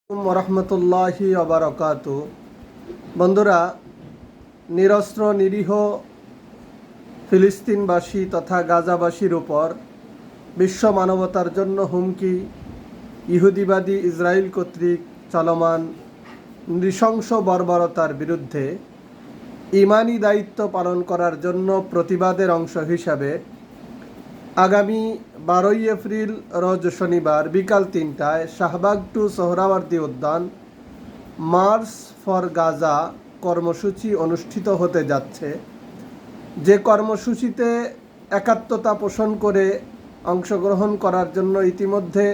রহমতুল্লাহি ওবারাকাতু। বন্ধুরা, নিরস্ত্র নিরীহ ফিলিস্তিনবাসী তথা গাজাবাসীর উপর বিশ্ব মানবতার জন্য হুমকি ইহুদিবাদী ইসরায়েল কর্তৃক চলমান নৃশংস বর্বরতার বিরুদ্ধে ইমানি দায়িত্ব পালন করার জন্য প্রতিবাদের অংশ হিসাবে আগামী 12 এপ্রিল রোজ শনিবার বিকাল 3টায় শাহবাগ টু সোহরাওয়ার্দী উদ্যান মার্চ ফর গাজা কর্মসূচি অনুষ্ঠিত হতে যাচ্ছে। যে কর্মসূচিতে একাত্মতা পোষণ করে অংশগ্রহণ করার জন্য ইতিমধ্যে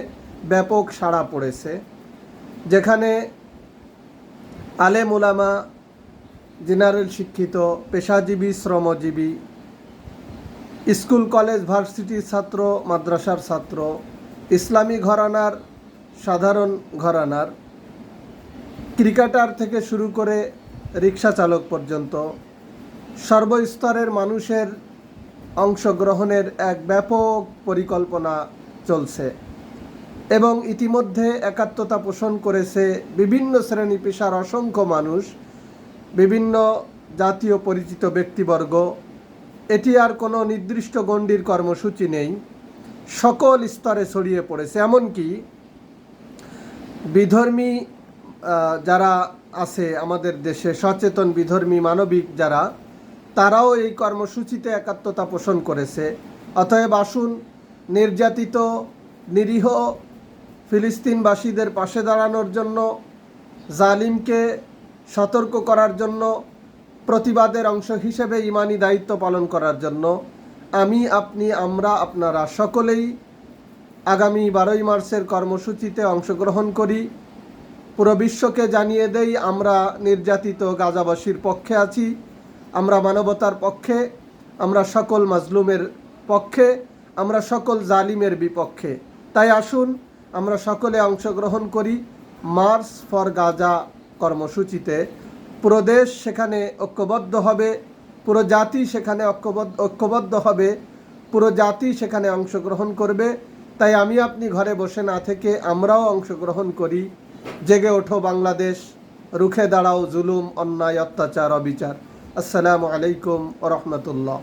ব্যাপক সাড়া পড়েছে, যেখানে আলেম উলামা, জেনারেল শিক্ষিত, পেশাজীবী, শ্রমজীবী, স্কুল কলেজ ভার্সিটির ছাত্র, মাদ্রাসার ছাত্র, ইসলামী ঘরানার, সাধারণ ঘরানার, ক্রিকেটার থেকে শুরু করে রিক্সা চালক পর্যন্ত সর্বস্তরের মানুষের অংশগ্রহণের এক ব্যাপক পরিকল্পনা চলছে এবং ইতিমধ্যে একাত্মতা পোষণ করেছে বিভিন্ন শ্রেণী পেশার অসংখ্য মানুষ, বিভিন্ন জাতীয় পরিচিত ব্যক্তিবর্গ। এটি আর কোনো নির্দিষ্ট গণ্ডির কর্মসূচি নেই, সকল স্তরে ছড়িয়ে পড়েছে। এমনকি বিধর্মী যারা আছে আমাদের দেশে, সচেতন বিধর্মী মানবিক যারা, তারাও এই কর্মসূচিতে একাত্মতা পোষণ করেছে। অতএব আসুন নির্যাতিত নিরীহ ফিলিস্তিনবাসীদের পাশে দাঁড়ানোর জন্য, জালিমকে সতর্ক করার জন্য, প্রতিবাদের অংশ হিসেবে ইমানি দায়িত্ব পালন করার জন্য আমি, আপনি, আমরা, আপনারা সকলেই আগামী 12 মার্চের কর্মসূচিতে অংশগ্রহণ করি। পুরো বিশ্বকে জানিয়ে দেই আমরা নির্যাতিত গাজাবাসীর পক্ষে আছি, আমরা মানবতার পক্ষে, আমরা সকল মাজলুমের পক্ষে, আমরা সকল জালিমের বিপক্ষে। তাই আসুন আমরা সকলে অংশগ্রহণ করি মার্চ ফর গাজা কর্মসূচিতে। পুরো দেশ সেখানে ঐক্যবদ্ধ হবে, পুরো জাতি সেখানে ঐক্যবদ্ধ হবে, পুরো জাতি সেখানে অংশগ্রহণ করবে। তাই আমি, আপনি ঘরে বসে না থেকে আমরাও অংশগ্রহণ করি। জেগে ওঠো বাংলাদেশ, রুখে দাঁড়াও জুলুম, অন্যায়, অত্যাচার, অবিচার। আসসালামু আলাইকুম ওয়া রাহমাতুল্লাহ।